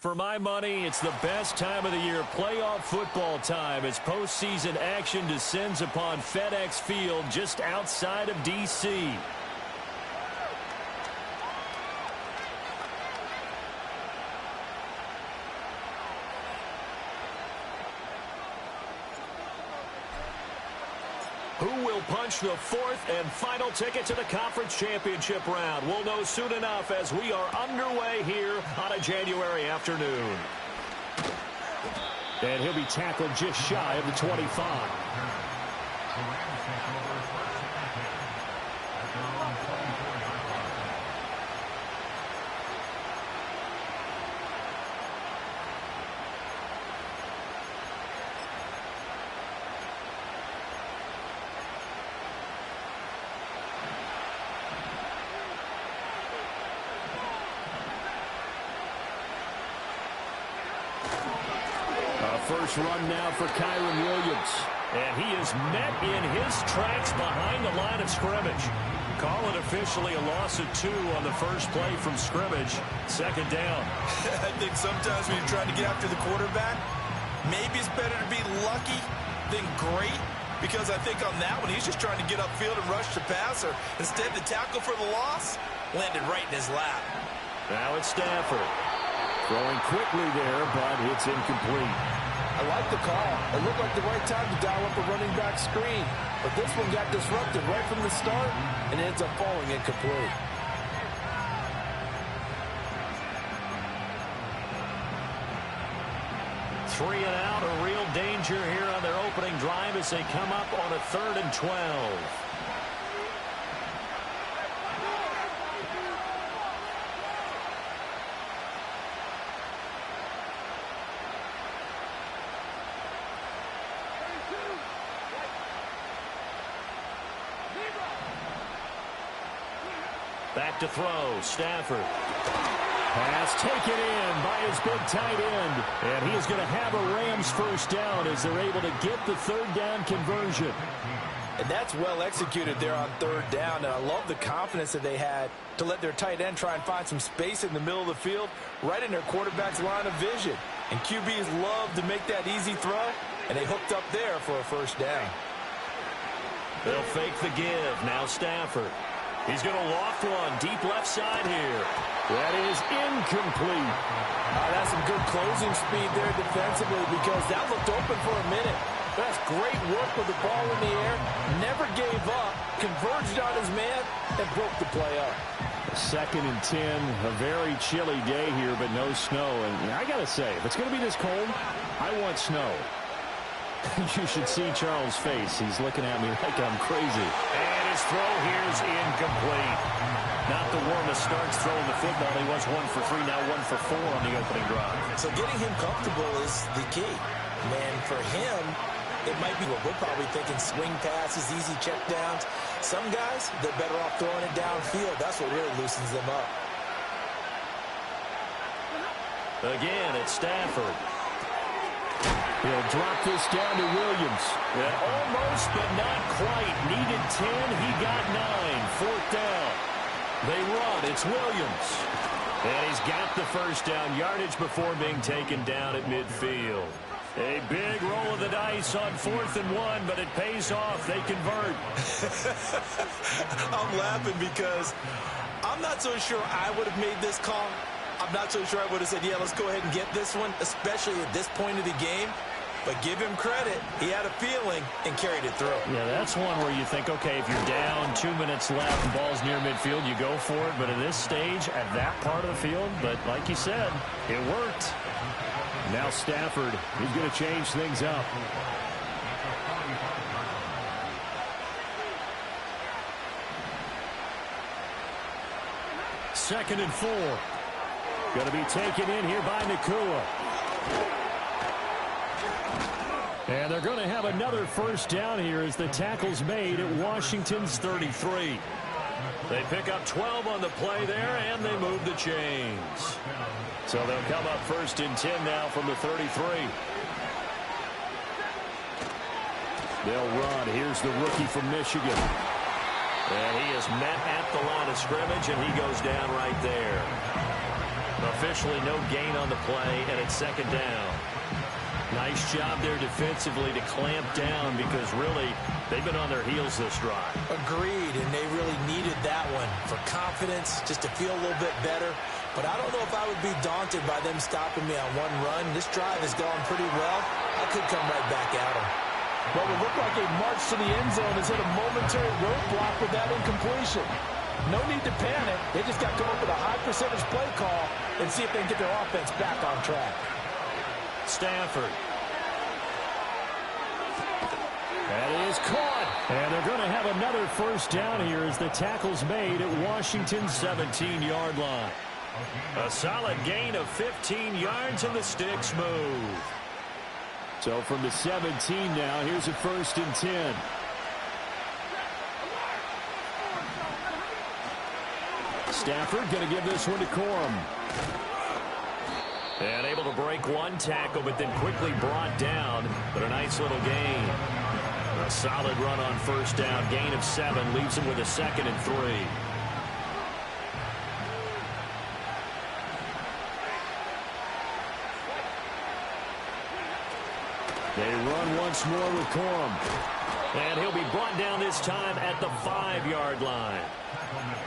For my money, it's the best time of the year, playoff football time, as postseason action descends upon FedEx Field just outside of D.C. Who will punch the fourth and final ticket to the conference championship round? We'll know soon enough as we are underway here on a January afternoon. And he'll be tackled just shy of the 25. First run now for Kyron Williams. And he is met in his tracks behind the line of scrimmage. Call it officially a loss of 2 on the first play from scrimmage. Second down. I think sometimes when you're trying to get after the quarterback, maybe it's better to be lucky than great. Because I think on that one, he's just trying to get upfield and rush the passer. Instead, the tackle for the loss landed right in his lap. Now it's Stafford. Throwing quickly there, but it's incomplete. I like the call. It looked like the right time to dial up a running back screen. But this one got disrupted right from the start and ends up falling incomplete. Three and out, a real danger here on their opening drive as they come up on a 3rd and 12. Back to throw, Stafford. Pass taken in by his big tight end. And he is going to have a Rams first down as they're able to get the 3rd down conversion. And that's well executed there on 3rd down. And I love the confidence that they had to let their tight end try and find some space in the middle of the field, right in their quarterback's line of vision. And QBs love to make that easy throw, and they hooked up there for a first down. They'll fake the give. Now Stafford. He's going to loft one deep left side here. That is incomplete. That's some good closing speed there defensively because that looked open for a minute. That's great work with the ball in the air. Never gave up. Converged on his man and broke the play up. 2nd and 10. A very chilly day here, but no snow. And I got to say, if it's going to be this cold, I want snow. You should see Charles' face. He's looking at me like I'm crazy. And his throw here is incomplete. Not the warmest starts throwing the football. He was 1 for 3, now 1 for 4 on the opening drive. So getting him comfortable is the key. And for him, it might be what we're probably thinking, swing passes, easy checkdowns. Some guys, they're better off throwing it downfield. That's what really loosens them up. Again, it's Stafford. He'll drop this down to Williams. And almost, but not quite. Needed 10. He got 9. 4th down. They run. It's Williams. And he's got the first down yardage before being taken down at midfield. A big roll of the dice on 4th and 1, but it pays off. They convert. I'm laughing because I'm not so sure I would have made this call. I'm not so sure I would have said, yeah, let's go ahead and get this one, especially at this point of the game. But give him credit. He had a feeling and carried it through. Yeah, that's one where you think, okay, if you're down, 2 minutes left, and ball's near midfield, you go for it. But at this stage, at that part of the field, but like you said, it worked. Now Stafford, he's going to change things up. Second and 4. Going to be taken in here by Nakua. And they're going to have another first down here as the tackle's made at Washington's 33. They pick up 12 on the play there, and they move the chains. So they'll come up 1st and 10 now from the 33. They'll run. Here's the rookie from Michigan. And he is met at the line of scrimmage, and he goes down right there. Officially no gain on the play, and it's second down. Nice job there defensively to clamp down because really they've been on their heels this drive. Agreed, and they really needed that one for confidence, just to feel a little bit better. But I don't know if I would be daunted by them stopping me on one run. This drive has gone pretty well. I could come right back at them. What would look like a march to the end zone has hit a momentary roadblock with that incompletion. No need to panic. They just got to come up with a high percentage play call and see if they can get their offense back on track. Stafford. That is caught. And they're going to have another first down here as the tackle's made at Washington's 17-yard line. A solid gain of 15 yards and the sticks move. So from the 17 now, here's a 1st and 10. Stafford going to give this one to Corum. And able to break one tackle, but then quickly brought down. But a nice little gain. A solid run on first down. Gain of 7 leaves him with a 2nd and 3. They run once more with Corum. And he'll be brought down this time at the 5-yard line.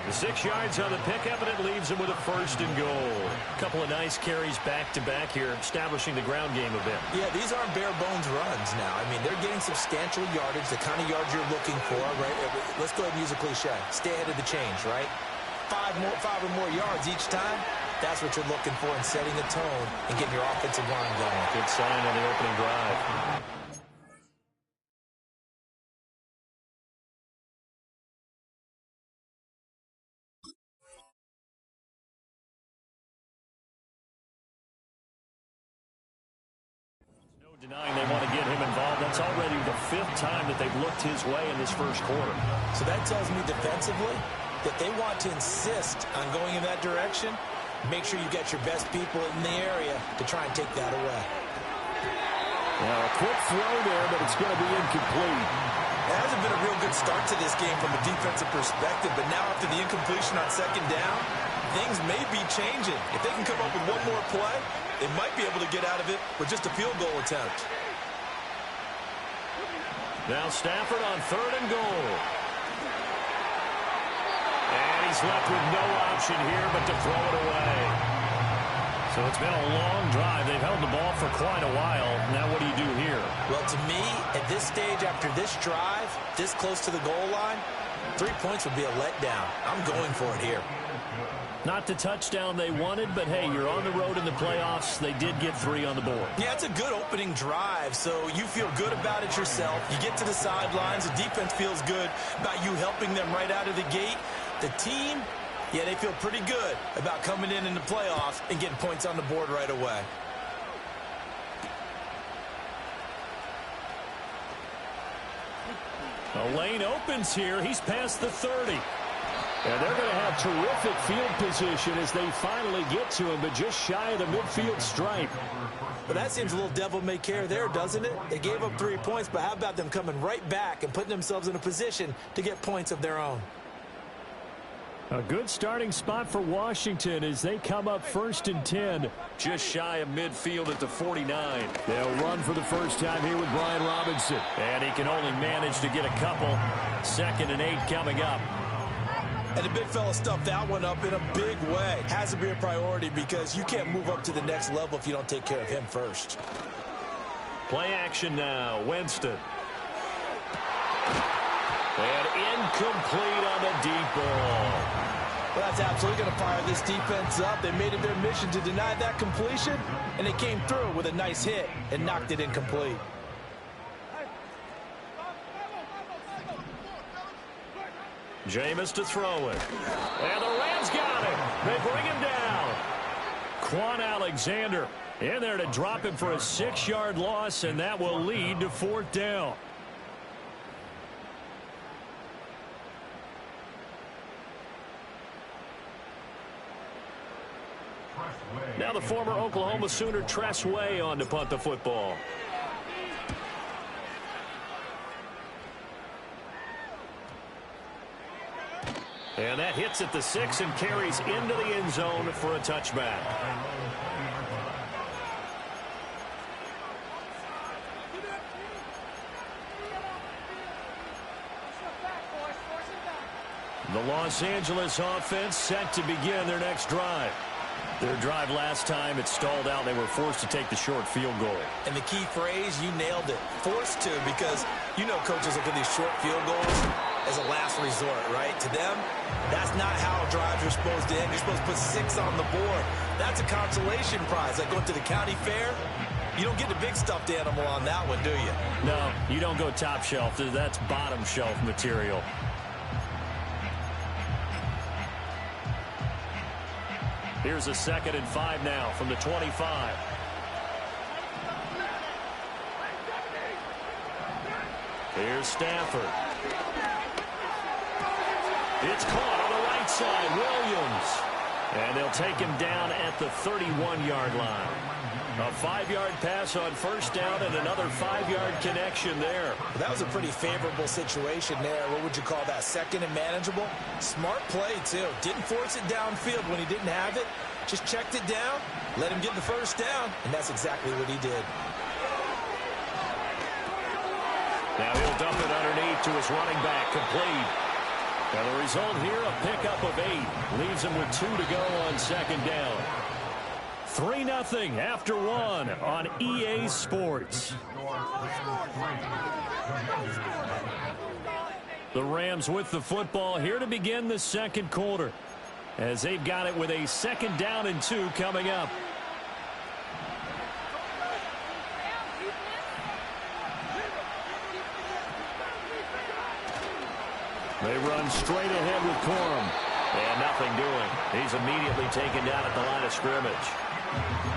The 6 yards on the pickup, and it leaves him with a 1st and goal. A couple of nice carries back-to-back here, establishing the ground game a bit. Yeah, these aren't bare-bones runs now. I mean, they're getting substantial yardage, the kind of yards you're looking for, right? Let's go ahead and use a cliche. Stay ahead of the change, right? 5 or more yards each time. That's what you're looking for in setting a tone and getting your offensive line going. Good sign on the opening drive. Denying they want to get him involved. That's already the 5th time that they've looked his way in this first quarter. So that tells me defensively that they want to insist on going in that direction. Make sure you get your best people in the area to try and take that away. Now a quick throw there, but it's going to be incomplete. It hasn't been a real good start to this game from a defensive perspective, but now after the incompletion on second down, things may be changing. If they can come up with one more play, they might be able to get out of it with just a field goal attempt. Now Stafford on 3rd and goal. And he's left with no option here but to throw it away. So it's been a long drive. They've held the ball for quite a while. Now what do you do here? Well, to me, at this stage after this drive, this close to the goal line, 3 points would be a letdown. I'm going for it here. Not the touchdown they wanted, but hey, you're on the road in the playoffs. They did get 3 on the board. Yeah, it's a good opening drive, so you feel good about it yourself. You get to the sidelines. The defense feels good about you helping them right out of the gate. The team, yeah, they feel pretty good about coming in the playoffs and getting points on the board right away. A lane opens here. He's past the 30. And they're going to have terrific field position as they finally get to him, but just shy of the midfield stripe. But that seems a little devil-may-care there, doesn't it? They gave up 3 points, but how about them coming right back and putting themselves in a position to get points of their own? A good starting spot for Washington as they come up 1st and 10. Just shy of midfield at the 49. They'll run for the first time here with Brian Robinson. And he can only manage to get a couple. 2nd and 8 coming up. And the big fella stuffed that one up in a big way. Has to be a priority because you can't move up to the next level if you don't take care of him first. Play action now. Winston. And incomplete on the deep ball. Well, that's absolutely going to fire this defense up. They made it their mission to deny that completion, and they came through with a nice hit and knocked it incomplete. Jameis to throw it. And the Rams got him. They bring him down. Quan Alexander in there to drop him for a 6-yard loss, and that will lead to 4th down. Now the former Oklahoma Sooner Tress Way on to punt the football. And that hits at the 6 and carries into the end zone for a touchback. The Los Angeles offense set to begin their next drive. Their drive last time, it stalled out. They were forced to take the short field goal. And the key phrase, you nailed it, forced to, because you know coaches look at these short field goals as a last resort, right? To them, that's not how drives are supposed to end. You're supposed to put 6 on the board. That's a consolation prize. Like going to the county fair, you don't get the big stuffed animal on that one, do you? No, you don't go top shelf. That's bottom shelf material. Here's a 2nd and 5 now from the 25. Here's Stafford. It's caught on the right side. Williams. And they'll take him down at the 31-yard line. A 5-yard pass on first down and another 5-yard connection there. Well, that was a pretty favorable situation there. What would you call that? 2nd and manageable? Smart play, too. Didn't force it downfield when he didn't have it. Just checked it down, let him get the first down, and that's exactly what he did. Now he'll dump it underneath to his running back, complete. Now the result here, a pickup of 8. Leaves him with 2 to go on 2nd down. 3-0 after 1 on EA Sports. The Rams with the football here to begin the second quarter, as they've got it with a 2nd down and 2 coming up. They run straight ahead with Corum. And nothing doing. He's immediately taken down at the line of scrimmage.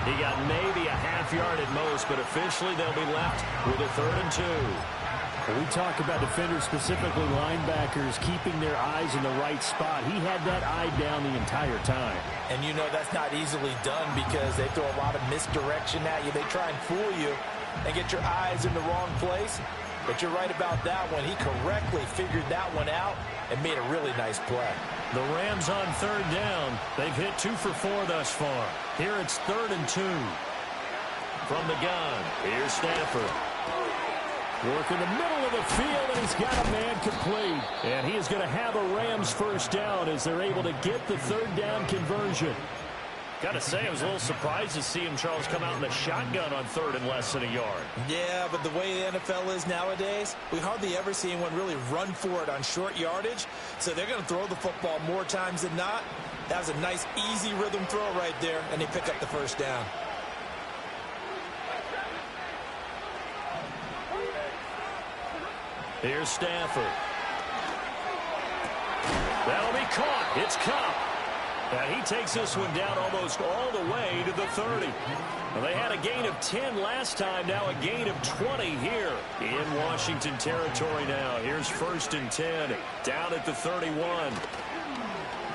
He got maybe a half-yard at most, but officially they'll be left with a 3rd and 2. We talk about defenders, specifically linebackers, keeping their eyes in the right spot. He had that eye down the entire time. And you know that's not easily done because they throw a lot of misdirection at you. They try and fool you and get your eyes in the wrong place. But you're right about that one. He correctly figured that one out and made a really nice play. The Rams on 3rd down. They've hit 2 for 4 thus far. Here it's 3rd and 2. From the gun, here's Stafford. Work in the middle of the field, and he's got a man complete. And he is going to have a Rams first down as they're able to get the 3rd down conversion. Got to say, I was a little surprised to see him, Charles, come out in the shotgun on 3rd and less than a yard. Yeah, but the way the NFL is nowadays, we hardly ever see anyone really run for it on short yardage. So they're going to throw the football more times than not. That was a nice, easy rhythm throw right there, and they pick up the first down. Here's Stafford. That'll be caught. It's Cup. And he takes this one down almost all the way to the 30. Well, they had a gain of 10 last time, now a gain of 20 here in Washington territory now. Here's 1st and 10, down at the 31.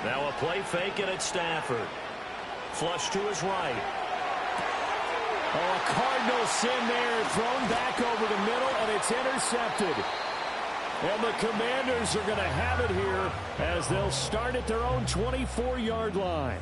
Now a play fake, and it's Stafford. Flush to his right. Oh, a Cardinal sin there, thrown back over the middle, and it's intercepted. And the Commanders are going to have it here as they'll start at their own 24-yard line.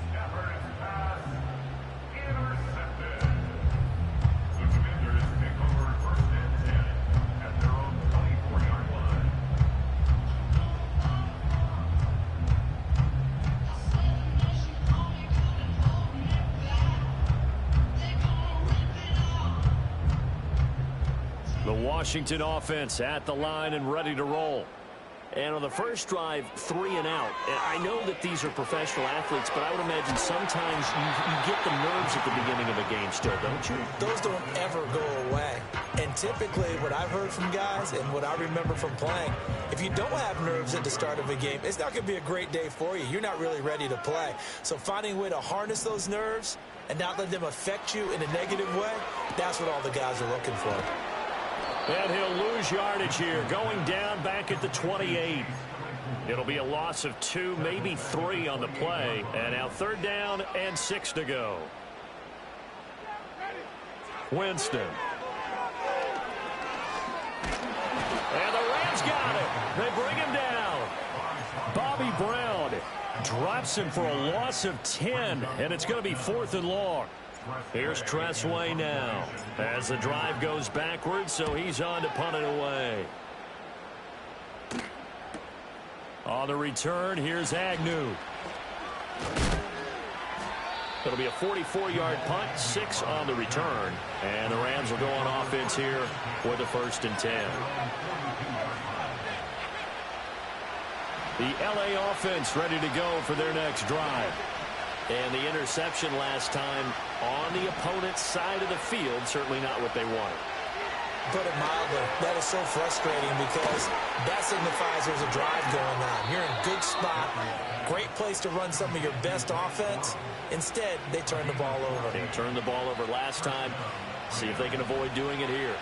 The Washington offense at the line and ready to roll. And on the first drive, 3 and out. And I know that these are professional athletes, but I would imagine sometimes you get the nerves at the beginning of a game still, don't you? Those don't ever go away. And typically what I've heard from guys and what I remember from playing, if you don't have nerves at the start of a game, it's not going to be a great day for you. You're not really ready to play. So finding a way to harness those nerves and not let them affect you in a negative way, that's what all the guys are looking for. And he'll lose yardage here, going down back at the 28. It'll be a loss of 2, maybe 3 on the play. And now 3rd down and 6 to go. Winston. And the Rams got it. They bring him down. Bobby Brown drops him for a loss of 10, and it's going to be 4th and long. Here's Tressway now as the drive goes backwards, so he's on to punt it away. On the return, here's Agnew. It'll be a 44-yard punt, 6 on the return. And the Rams will go on offense here with the 1st and 10. The L.A. offense ready to go for their next drive. And the interception last time on the opponent's side of the field, certainly not what they wanted. Put it mildly, that is so frustrating because that signifies there's a drive going on. You're in a good spot, great place to run some of your best offense. Instead, they turn the ball over. They turned the ball over last time. See if they can avoid doing it here.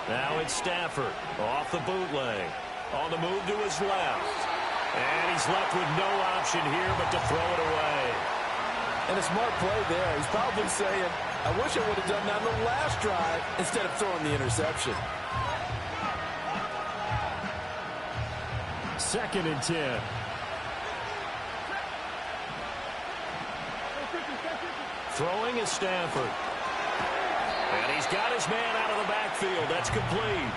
Now it's Stafford off the bootleg. On the move to his left. And he's left with no option here but to throw it away. And a smart play there. He's probably saying, I wish I would have done that on the last drive instead of throwing the interception. 2nd and 10. Throwing is Stafford. And he's got his man out of the backfield. That's complete.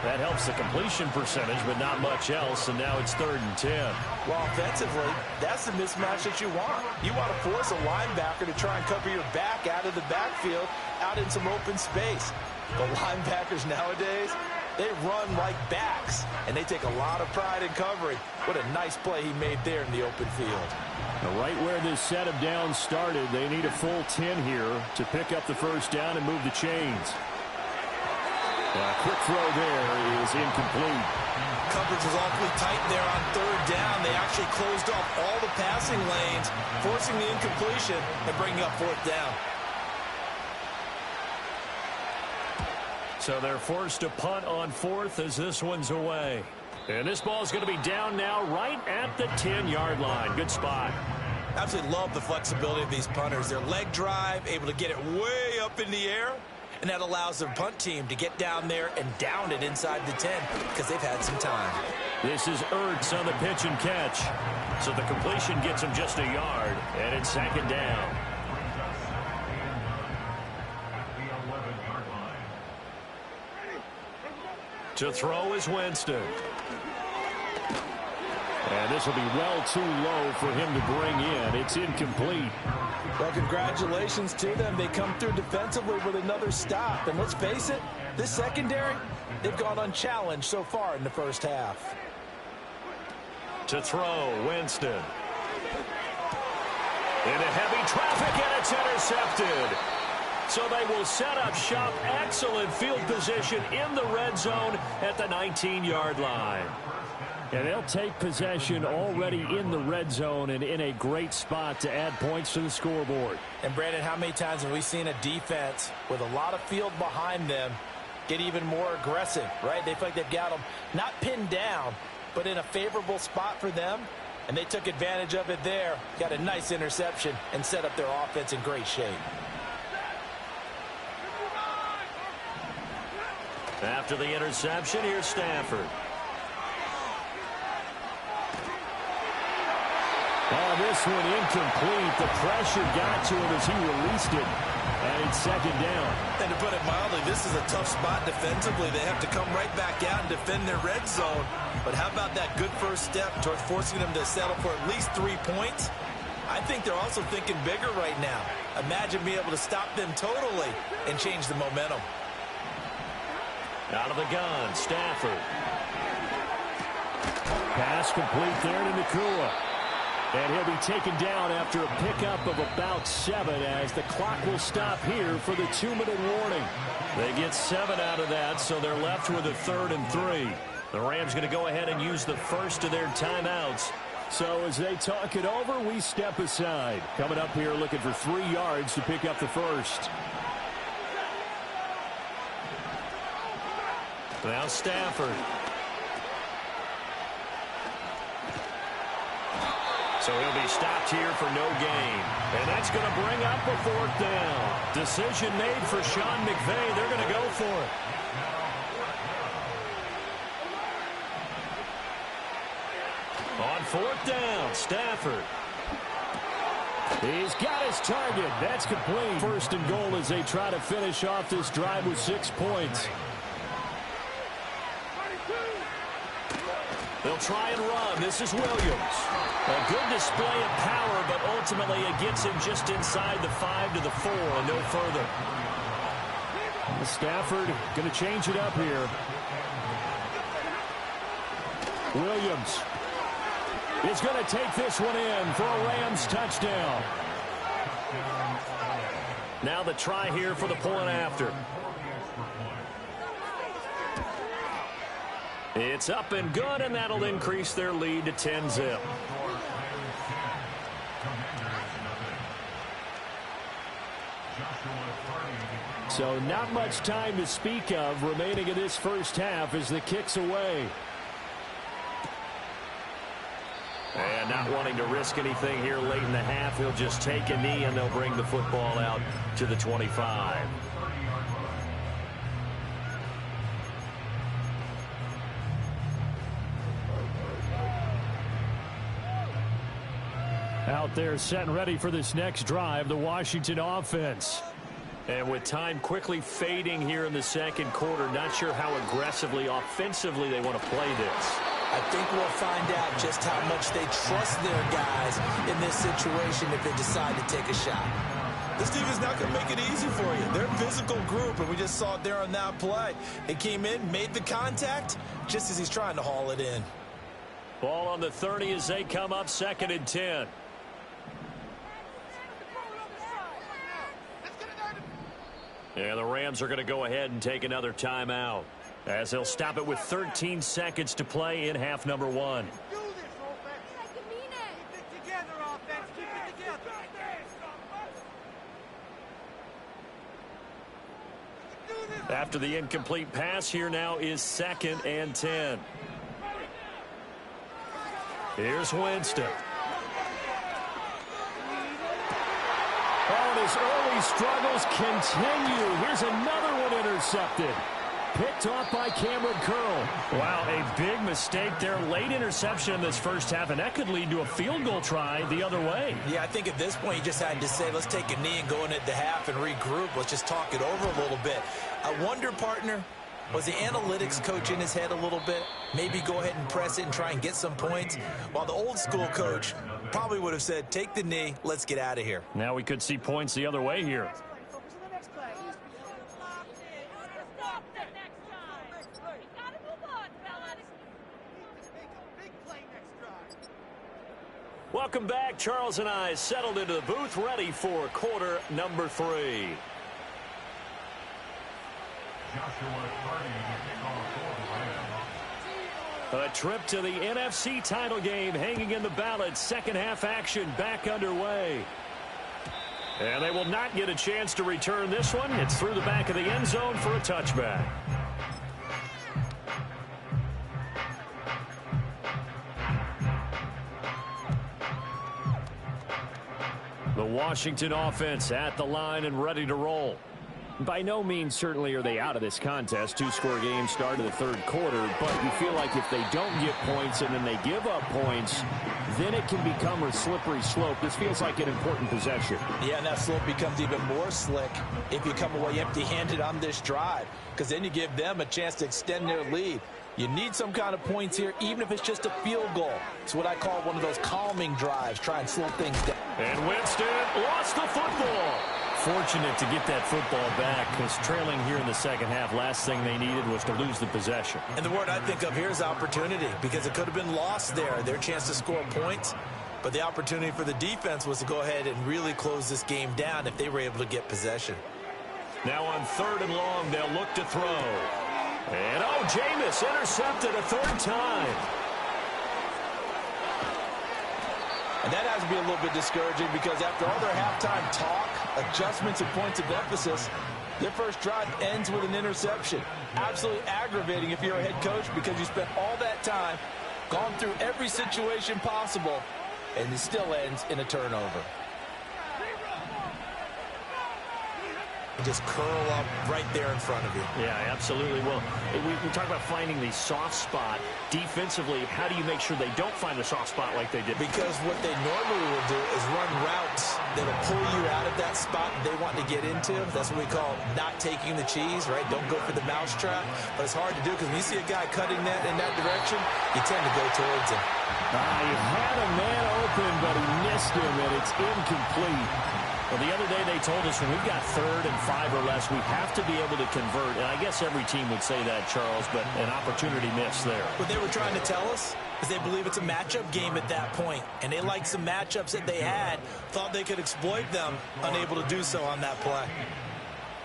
That helps the completion percentage, but not much else, and now it's 3rd and 10. Well, offensively, that's the mismatch that you want. You want to force a linebacker to try and cover your back out of the backfield, out in some open space. The linebackers nowadays, they run like backs, and they take a lot of pride in covering. What a nice play he made there in the open field. Now, right where this set of downs started, they need a full 10 here to pick up the 1st down and move the chains. A quick throw there is incomplete. Coverage was awfully tight there on 3rd down. They actually closed off all the passing lanes, forcing the incompletion and bringing up 4th down. So they're forced to punt on 4th as this one's away. And this ball's going to be down now right at the 10-yard line. Good spot. Absolutely love the flexibility of these punters. Their leg drive, able to get it way up in the air. And that allows their punt team to get down there and down it inside the 10 because they've had some time. This is Ertz on the pitch and catch. So the completion gets him just a yard, and it's 2nd down. To throw is Winston. And this will be well too low for him to bring in. It's incomplete. Well, congratulations to them. They come through defensively with another stop. And let's face it, this secondary, they've gone unchallenged so far in the 1st half. To throw, Winston. Into heavy traffic, and it's intercepted. So they will set up shop. Excellent field position in the red zone at the 19-yard line. And they'll take possession already in the red zone and in a great spot to add points to the scoreboard. And, Brandon, how many times have we seen a defense with a lot of field behind them get even more aggressive, right? They feel like they've got them not pinned down, but in a favorable spot for them. And they took advantage of it there, got a nice interception, and set up their offense in great shape. After the interception, here's Stafford. Oh, this one incomplete. The pressure got to him as he released it. And it's 2nd down. And to put it mildly, this is a tough spot defensively. They have to come right back out and defend their red zone. But how about that good first step towards forcing them to settle for at least 3 points? I think they're also thinking bigger right now. Imagine being able to stop them totally and change the momentum. Out of the gun, Stafford. Pass complete there to Nakua. And he'll be taken down after a pickup of about 7 as the clock will stop here for the 2-minute warning. They get 7 out of that, so they're left with a 3rd and 3. The Rams going to go ahead and use the first of their timeouts. So as they talk it over, we step aside. Coming up here looking for 3 yards to pick up the first. Now Stafford. So he'll be stopped here for no gain. And that's going to bring up a 4th down. Decision made for Sean McVay. They're going to go for it. On 4th down, Stafford. He's got his target. That's complete. 1st and goal as they try to finish off this drive with 6 points. They'll try and run. This is Williams. A good display of power, but ultimately it gets him just inside the 5 to the 4 and no further. Stafford going to change it up here. Williams is going to take this one in for a Rams touchdown. Now the try here for the point after. It's up and good, and that'll increase their lead to 10-zip. So not much time to speak of remaining in this first half as the kick's away. And not wanting to risk anything here late in the half, he'll just take a knee, and they'll bring the football out to the 25. Out there set and ready for this next drive, the Washington offense. And with time quickly fading here in the second quarter, not sure how aggressively, offensively they want to play this. I think we'll find out just how much they trust their guys in this situation if they decide to take a shot. This team is not going to make it easy for you. They're a physical group, and we just saw it there on that play. They came in, made the contact, just as he's trying to haul it in. Ball on the 30 as they come up 2nd and 10. And the Rams are going to go ahead and take another timeout as they'll stop it with 13 seconds to play in half number 1. After the incomplete pass, here now is 2nd and 10. Here's Winston. Oh, his early struggles continue. Here's another one intercepted. Picked off by Cameron Curl. Wow, a big mistake there. Late interception in this first half, and that could lead to a field goal try the other way. Yeah, I think at this point you just had to say, let's take a knee and go into the half and regroup. Let's just talk it over a little bit. I wonder, partner, was the analytics coach in his head a little bit? Maybe go ahead and press it and try and get some points? While the old school coach probably would have said, take the knee, let's get out of here. Now we could see points the other way here. Welcome back. Charles and I settled into the booth, ready for quarter number 3. A trip to the NFC title game hanging in the balance. Second half action back underway. And they will not get a chance to return this one. It's through the back of the end zone for a touchback. The Washington offense at the line and ready to roll. By no means certainly are they out of this contest. 2-score game start of the third quarter, but you feel like if they don't get points and then they give up points, then it can become a slippery slope. This feels like an important possession. Yeah, and that slope becomes even more slick if you come away empty-handed on this drive, because then you give them a chance to extend their lead. You need some kind of points here, even if it's just a field goal. It's what I call one of those calming drives, try and slow things down. And Winston lost the football. Fortunate to get that football back, because trailing here in the second half, last thing they needed was to lose the possession. And the word I think of here is opportunity, because it could have been lost there, their chance to score points. But the opportunity for the defense was to go ahead and really close this game down if they were able to get possession. Now on 3rd and long, they'll look to throw. And, oh, Jameis intercepted a 3rd time. And that has to be a little bit discouraging, because after all their halftime talk, adjustments and points of emphasis, their first drive ends with an interception. Absolutely aggravating if you're a head coach, because you spent all that time, gone through every situation possible, and it still ends in a turnover. Just curl up right there in front of you. Yeah, absolutely. Well, we talk about finding the soft spot. Defensively, how do you make sure they don't find the soft spot like they did? Because what they normally will do is run routes that'll pull you out of that spot they want to get into. That's what we call not taking the cheese, right? Don't go for the mousetrap. But it's hard to do because when you see a guy cutting that in that direction, you tend to go towards him. You had a man open, but he missed him, and it's incomplete. Well, the other day they told us when we've got 3rd and 5 or less, we have to be able to convert. And I guess every team would say that, Charles, but an opportunity missed there. What they were trying to tell us is they believe it's a matchup game at that point, and they liked some matchups that they had, thought they could exploit them, unable to do so on that play.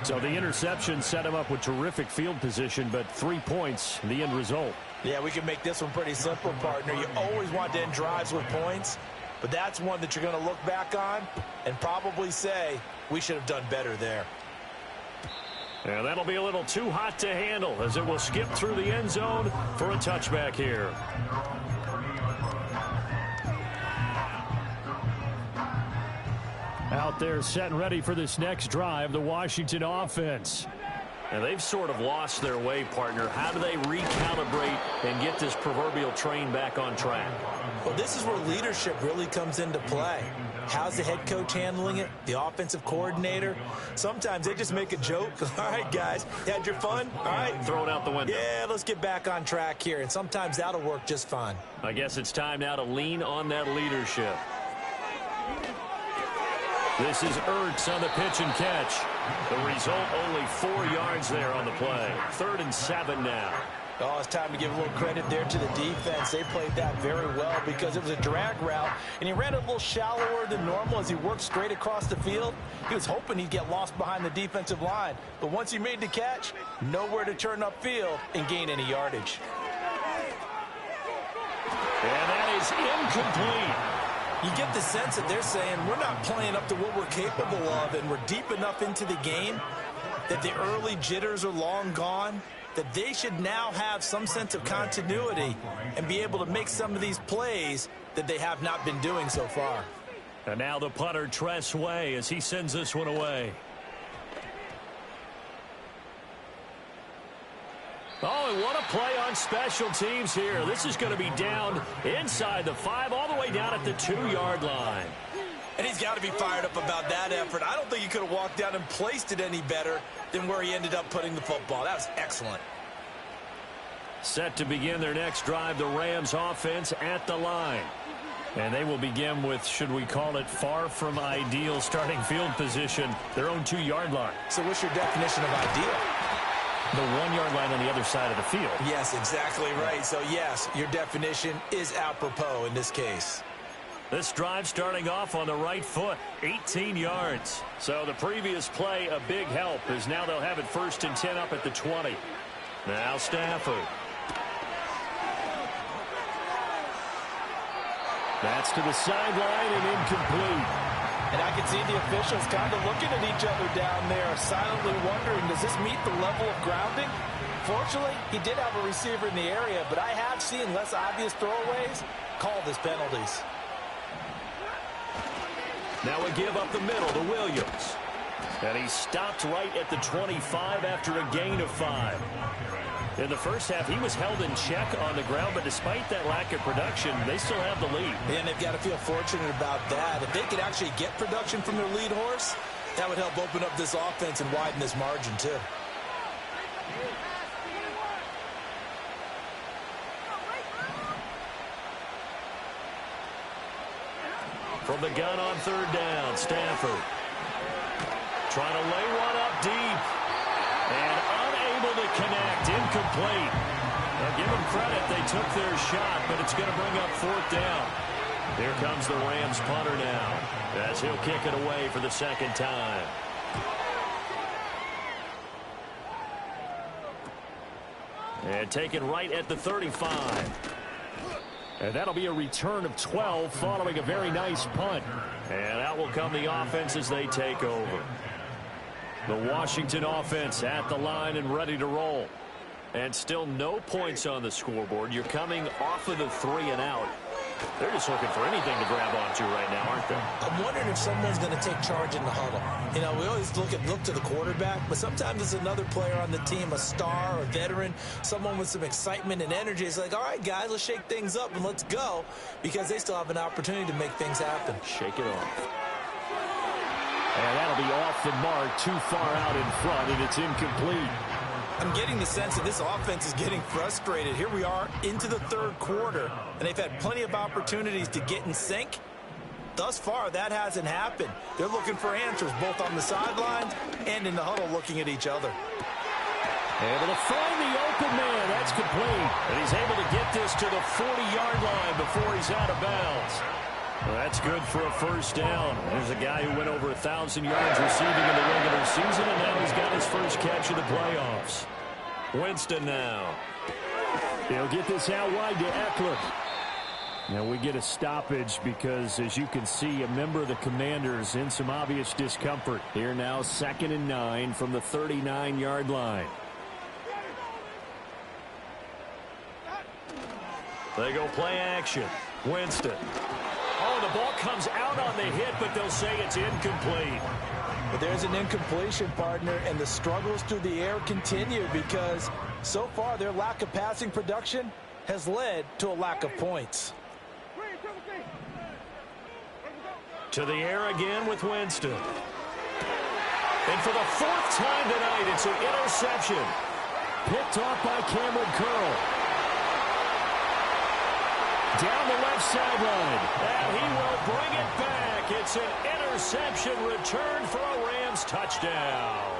So the interception set him up with terrific field position, but 3 points, the end result. Yeah, we can make this one pretty simple, partner. You always want to end drives with points, but that's one that you're going to look back on and probably say, we should have done better there. And that'll be a little too hot to handle as it will skip through the end zone for a touchback here. Out there set and ready for this next drive, the Washington offense. And they've sort of lost their way, partner. How do they recalibrate and get this proverbial train back on track? Well, this is where leadership really comes into play. How's the head coach handling it? The offensive coordinator? Sometimes they just make a joke. All right, guys, you had your fun? All right. Throw it out the window. Yeah, let's get back on track here. And sometimes that'll work just fine. I guess it's time now to lean on that leadership. This is Ertz on the pitch and catch. The result, only 4 yards there on the play. 3rd and 7 now. Oh, it's time to give a little credit there to the defense. They played that very well because it was a drag route, and he ran it a little shallower than normal as he worked straight across the field. He was hoping he'd get lost behind the defensive line, but once he made the catch, nowhere to turn upfield and gain any yardage. And that is incomplete. You get the sense that they're saying we're not playing up to what we're capable of, and we're deep enough into the game that the early jitters are long gone, that they should now have some sense of continuity and be able to make some of these plays that they have not been doing so far. And now the punter, Tress Way, as he sends this one away. Oh, and what a play on special teams here. This is going to be down inside the 5, all the way down at the 2-yard line. And he's got to be fired up about that effort. I don't think he could have walked down and placed it any better than where he ended up putting the football. That was excellent. Set to begin their next drive, the Rams offense at the line. And they will begin with, should we call it, far from ideal starting field position, their own 2-yard line. So what's your definition of ideal? The 1-yard line on the other side of the field. Yes, exactly right. So, yes, your definition is apropos in this case. This drive starting off on the right foot, 18 yards. So the previous play, a big help, as now they'll have it 1st and 10 up at the 20. Now Stafford. That's to the sideline and incomplete. And I can see the officials kind of looking at each other down there, silently wondering, does this meet the level of grounding? Fortunately, he did have a receiver in the area, but I have seen less obvious throwaways called as penalties. Now a give up the middle to Williams. And he stopped right at the 25 after a gain of 5. In the first half, he was held in check on the ground, but despite that lack of production, they still have the lead. And they've got to feel fortunate about that. If they could actually get production from their lead horse, that would help open up this offense and widen this margin, too. From the gun on 3rd down, Stafford. Trying to lay one up deep. And unable to connect, incomplete. Now give them credit, they took their shot, but it's going to bring up 4th down. Here comes the Rams punter now, as he'll kick it away for the 2nd time. And taken right at the 35. And that'll be a return of 12 following a very nice punt. And out will come the offense as they take over. The Washington offense at the line and ready to roll. And still no points on the scoreboard. You're coming off of the 3 and out. They're just looking for anything to grab onto right now, aren't they? I'm wondering if someone's going to take charge in the huddle. You know, we always look to the quarterback, but sometimes it's another player on the team, a star, a veteran, someone with some excitement and energy. It's like, all right, guys, let's shake things up and let's go, because they still have an opportunity to make things happen. Shake it off. And that'll be off the mark, too far out in front, and it's incomplete. I'm getting the sense that this offense is getting frustrated. Here we are into the third quarter, and they've had plenty of opportunities to get in sync. Thus far, that hasn't happened. They're looking for answers both on the sidelines and in the huddle looking at each other. Able to find the open man. That's complete. And he's able to get this to the 40-yard line before he's out of bounds. Well, that's good for a first down. There's a guy who went over 1,000 yards receiving in the regular season, and now he's got his first catch of the playoffs. Winston now. He'll get this out wide to Eckler. Now we get a stoppage because, as you can see, a member of the Commanders in some obvious discomfort. Here now, 2nd and 9 from the 39-yard line. They go play action. Winston. Oh, the ball comes out on the hit, but they'll say it's incomplete. But there's an incompletion, partner, and the struggles through the air continue because so far their lack of passing production has led to a lack of points. To the air again with Winston. And for the 4th time tonight, it's an interception. Picked off by Cameron Curl. Down the left sideline. And he will bring it back. It's an interception return for a Rams touchdown.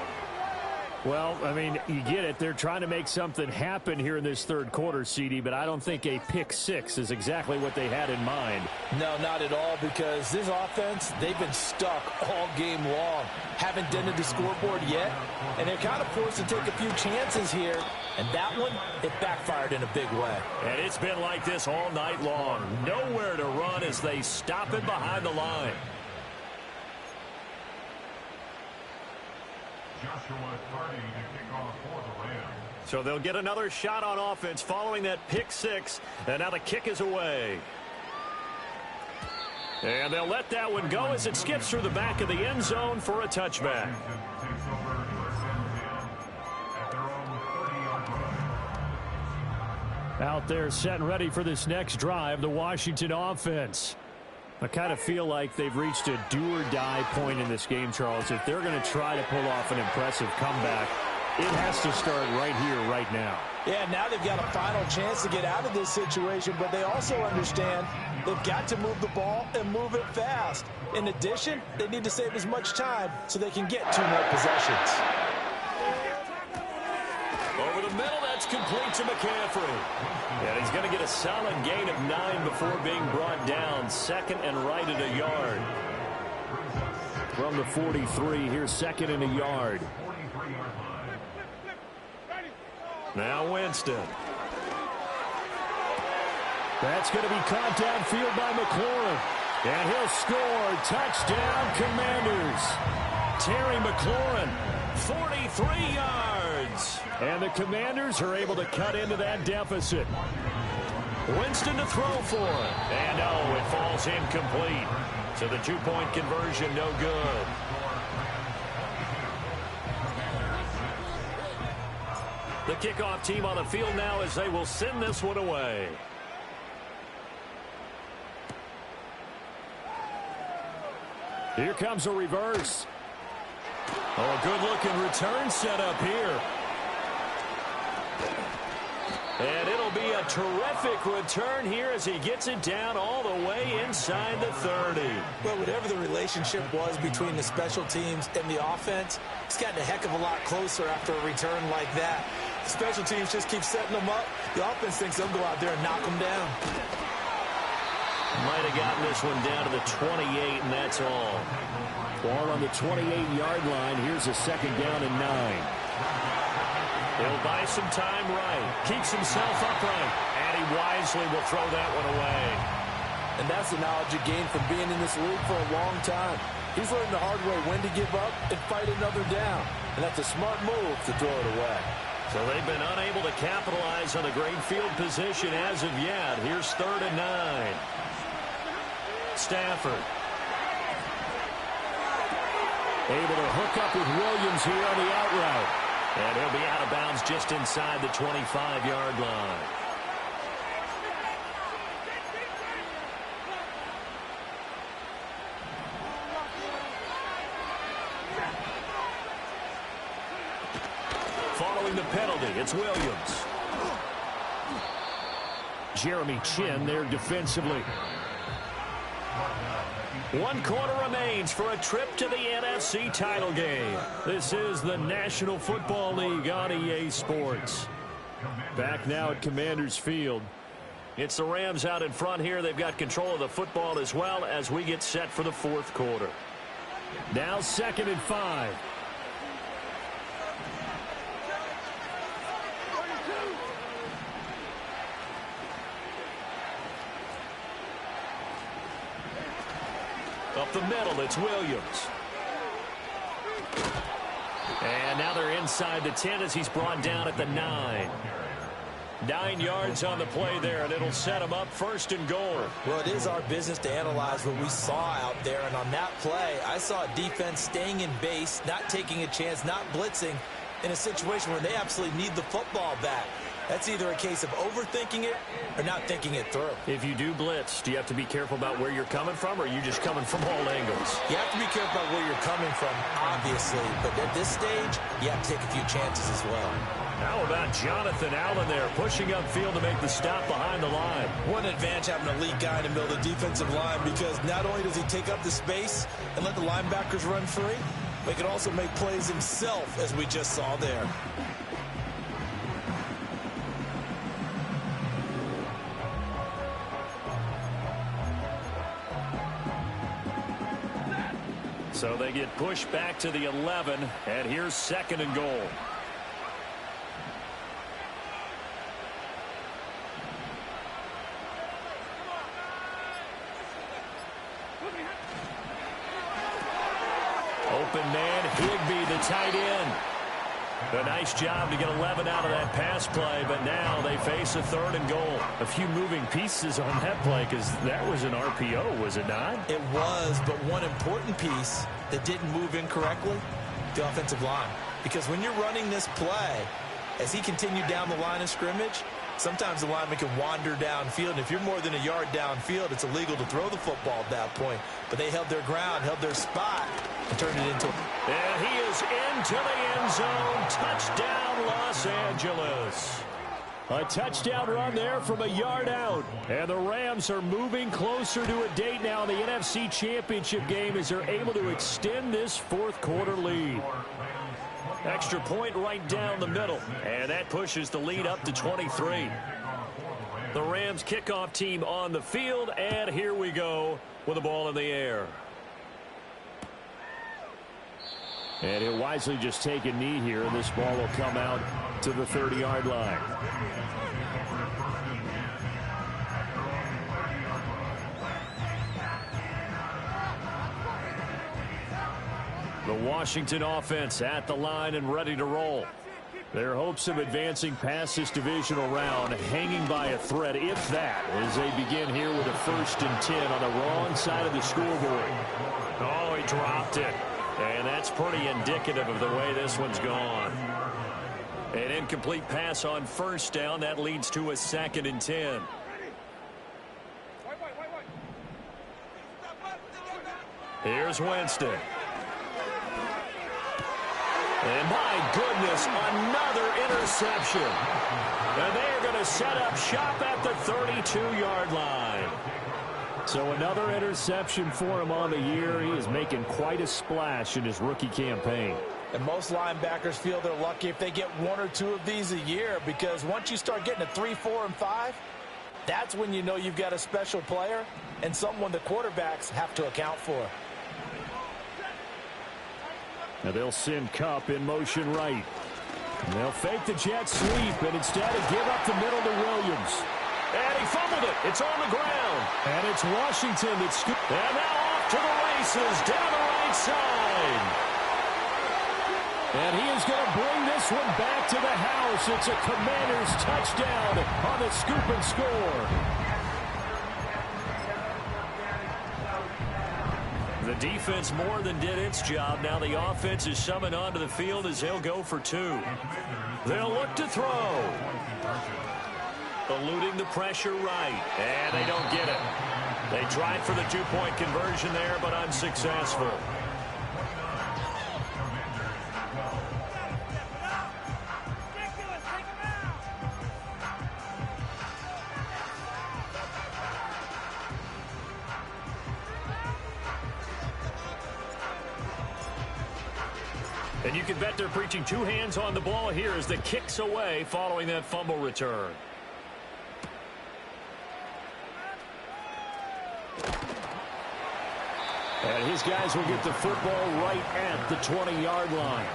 Well, I mean, you get it. They're trying to make something happen here in this third quarter, CD, but I don't think a pick six is exactly what they had in mind. No, not at all, because this offense, they've been stuck all game long. Haven't dented the scoreboard yet, and they're kind of forced to take a few chances here, and that one, it backfired in a big way. And it's been like this all night long. Nowhere to run as they stop it behind the line. So they'll get another shot on offense following that pick six, and now the kick is away. And they'll let that one go as it skips through the back of the end zone for a touchback. Out there set and ready for this next drive, the Washington offense. I kind of feel like they've reached a do-or-die point in this game, Charles. If they're going to try to pull off an impressive comeback, it has to start right here, right now. Yeah, now they've got a final chance to get out of this situation, but they also understand they've got to move the ball and move it fast. In addition, they need to save as much time so they can get 2 more possessions. Over the middle, that's complete to McCaffrey. And he's going to get a solid gain of 9 before being brought down. 2nd and right at a yard. From the 43, here's 2nd and a yard. Now Winston. That's going to be caught downfield by McLaurin. And he'll score. Touchdown, Commanders. Terry McLaurin, 43 yards. And the Commanders are able to cut into that deficit. Winston to throw for it. And oh, it falls incomplete. So the 2-point conversion no good. The kickoff team on the field now as they will send this one away. Here comes a reverse. Oh, good-looking return set up here. And it'll be a terrific return here as he gets it down all the way inside the 30. Well, whatever the relationship was between the special teams and the offense, it's gotten a heck of a lot closer after a return like that. The special teams just keep setting them up. The offense thinks they'll go out there and knock them down. Might have gotten this one down to the 28, and that's all. Ball on the 28-yard line. Here's a 2nd down and 9. He'll buy some time right. Keeps himself upright. And he wisely will throw that one away. And that's the knowledge you gain from being in this league for a long time. He's learned the hard way when to give up and fight another down. And that's a smart move to throw it away. So they've been unable to capitalize on the great field position as of yet. Here's 3rd and 9. Stafford. Able to hook up with Williams here on the out route. And he'll be out of bounds just inside the 25-yard line. Following the penalty, it's Williams. Jeremy Chin there defensively. 1 quarter remains for a trip to the NFC title game. This is the National Football League on EA Sports. Back now at Commanders Field. It's the Rams out in front here. They've got control of the football as well as we get set for the 4th quarter. Now 2nd and 5. Up the middle, it's Williams. And now they're inside the 10 as he's brought down at the 9. 9 yards on the play there, and it'll set him up 1st and goal. Well, it is our business to analyze what we saw out there, and on that play, I saw a defense staying in base, not taking a chance, not blitzing, in a situation where they absolutely need the football back. That's either a case of overthinking it or not thinking it through. If you do blitz, do you have to be careful about where you're coming from, or are you just coming from all angles? You have to be careful about where you're coming from, obviously. But at this stage, you have to take a few chances as well. How about Jonathan Allen there, pushing upfield to make the stop behind the line? What an advantage having an elite guy in the middle of the defensive line, because not only does he take up the space and let the linebackers run free, but he can also make plays himself, as we just saw there. So they get pushed back to the 11, and here's 2nd and goal. Open man, Higbee, the tight end. A nice job to get 11 out of that pass play, but now they face a 3rd and goal. A few moving pieces on that play because that was an RPO, was it not? It was, but one important piece that didn't move incorrectly, the offensive line. Because when you're running this play, as he continued down the line of scrimmage, sometimes the lineman can wander downfield, and if you're more than a yard downfield, it's illegal to throw the football at that point. But they held their ground, held their spot, and turned it into... And he is into the end zone. Touchdown, Los Angeles. A touchdown run there from a yard out. And the Rams are moving closer to a date now in the NFC Championship game as they're able to extend this 4th quarter lead. Extra point right down the middle. And that pushes the lead up to 23. The Rams kickoff team on the field. And here we go with the ball in the air. And he'll wisely just take a knee here, and this ball will come out to the 30-yard line. The Washington offense at the line and ready to roll. Their hopes of advancing past this divisional round hanging by a thread, if that, as they begin here with a 1st and 10 on the wrong side of the scoreboard. Oh, he dropped it. And that's pretty indicative of the way this one's gone. An incomplete pass on 1st down. That leads to a 2nd and 10. Here's Winston. And my goodness, another interception. And they're going to set up shop at the 32-yard line. So another interception for him on the year. He is making quite a splash in his rookie campaign. And most linebackers feel they're lucky if they get 1 or 2 of these a year, because once you start getting to 3, 4, and 5, that's when you know you've got a special player and someone the quarterbacks have to account for. Now they'll send Kupp in motion right. And they'll fake the jet sweep and instead give up the middle to Williams. And he fumbled it. It's on the ground. And it's Washington that's... And now off to the races down the right side. And he is going to bring this one back to the house. It's a Commanders touchdown on the scoop and score. The defense more than did its job. Now the offense is summoned onto the field as they'll go for two. They'll look to throw. Eluding the pressure right. And they don't get it. They tried for the two-point conversion there, but unsuccessful. And you can bet they're preaching two hands on the ball here as the kick's away following that fumble return. And his guys will get the football right at the 20-yard line.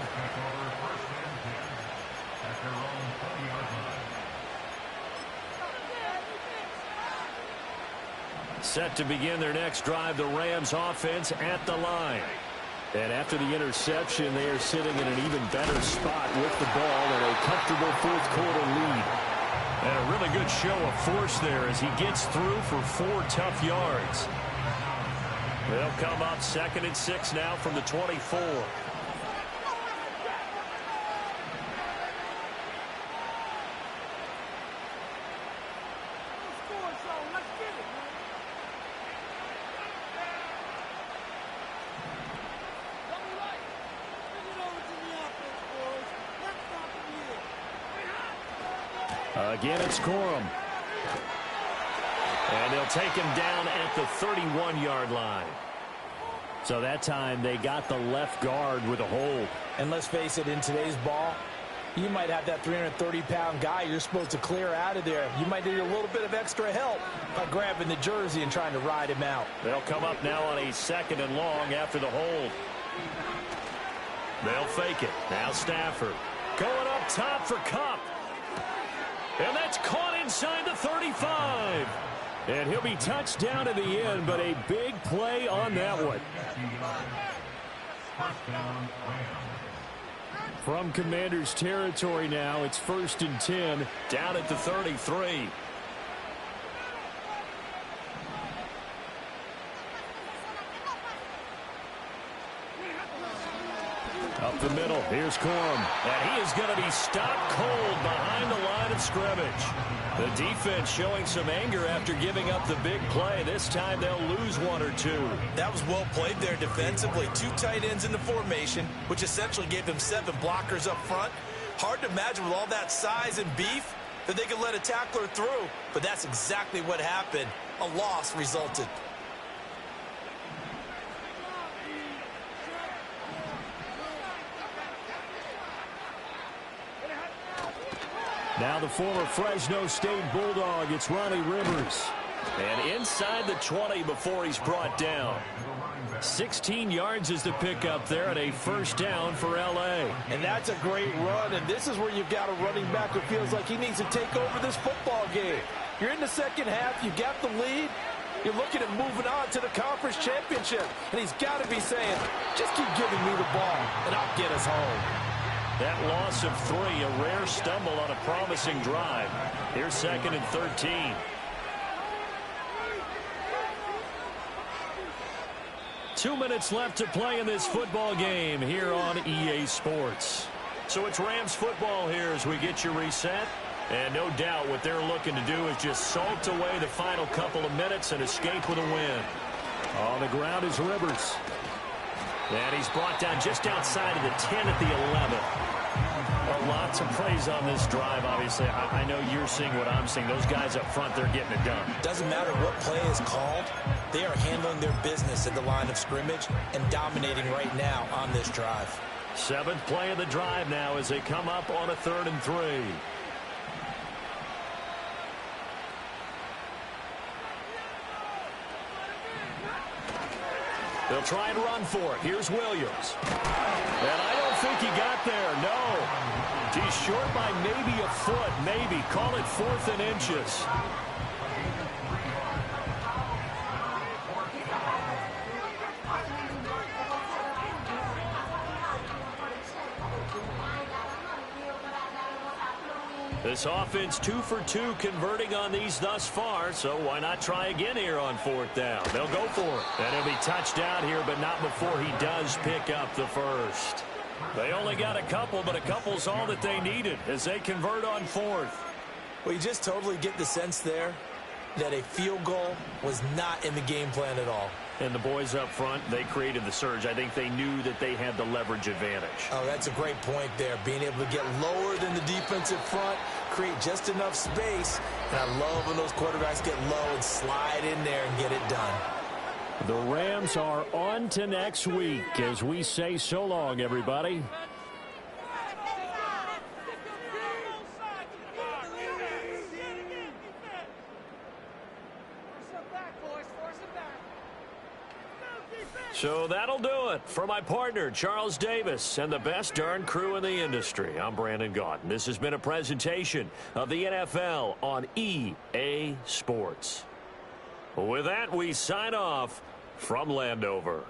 Set to begin their next drive, the Rams offense at the line. And after the interception, they are sitting in an even better spot with the ball and a comfortable fourth-quarter lead. And a really good show of force there as he gets through for 4 tough yards. They'll come up 2nd and 6 now from the 24. Again, it's Corum. And they'll take him down at the 31-yard line. So that time they got the left guard with a hold. And let's face it, in today's ball, you might have that 330-pound guy you're supposed to clear out of there. You might need a little bit of extra help by grabbing the jersey and trying to ride him out. They'll come up now on a 2nd and long after the hold. They'll fake it. Now Stafford going up top for Kupp. And that's caught inside the 35. And he'll be touched down at the end, but a big play on that one. From Commanders territory now, it's 1st and 10, down at the 33. Up the middle, here's Corum. And he is going to be stopped cold behind the line of scrimmage. The defense showing some anger after giving up the big play. This time they'll lose 1 or 2. That was well played there defensively. 2 tight ends in the formation, which essentially gave them 7 blockers up front. Hard to imagine with all that size and beef that they could let a tackler through. But that's exactly what happened. A loss resulted. Now the former Fresno State Bulldog, it's Ronnie Rivers. And inside the 20 before he's brought down. 16 yards is the pickup there and a 1st down for L.A. And that's a great run, and this is where you've got a running back who feels like he needs to take over this football game. You're in the second half, you got the lead, you're looking at moving on to the conference championship, and he's got to be saying, just keep giving me the ball, and I'll get us home. That loss of 3, a rare stumble on a promising drive. Here's 2nd and 13. Two minutes left to play in this football game here on EA Sports. So it's Rams football here as we get you reset. And no doubt what they're looking to do is just salt away the final couple of minutes and escape with a win. On the ground is Rivers. And he's brought down just outside of the 10 at the 11. Well, lots of praise on this drive, obviously. I know you're seeing what I'm seeing. Those guys up front, they're getting it done. Doesn't matter what play is called. They are handling their business at the line of scrimmage and dominating right now on this drive. 7th play of the drive now as they come up on a 3rd and 3. They'll try and run for it. Here's Williams. And I don't think he got there. No. He's short by maybe a foot. Maybe. Call it 4th and inches. This offense 2 for 2 converting on these thus far, so why not try again here on 4th down? They'll go for it. And he'll be touched down here, but not before he does pick up the first. They only got a couple, but a couple's all that they needed as they convert on 4th. Well, you just totally get the sense there that a field goal was not in the game plan at all. And the boys up front, they created the surge. I think they knew that they had the leverage advantage. Oh, that's a great point there. Being able to get lower than the defensive front, create just enough space. And I love when those quarterbacks get low and slide in there and get it done. The Rams are on to next week as we say so long, everybody. So that'll do it for my partner, Charles Davis, and the best darn crew in the industry. I'm Brandon Gaudin. This has been a presentation of the NFL on EA Sports. With that, we sign off from Landover.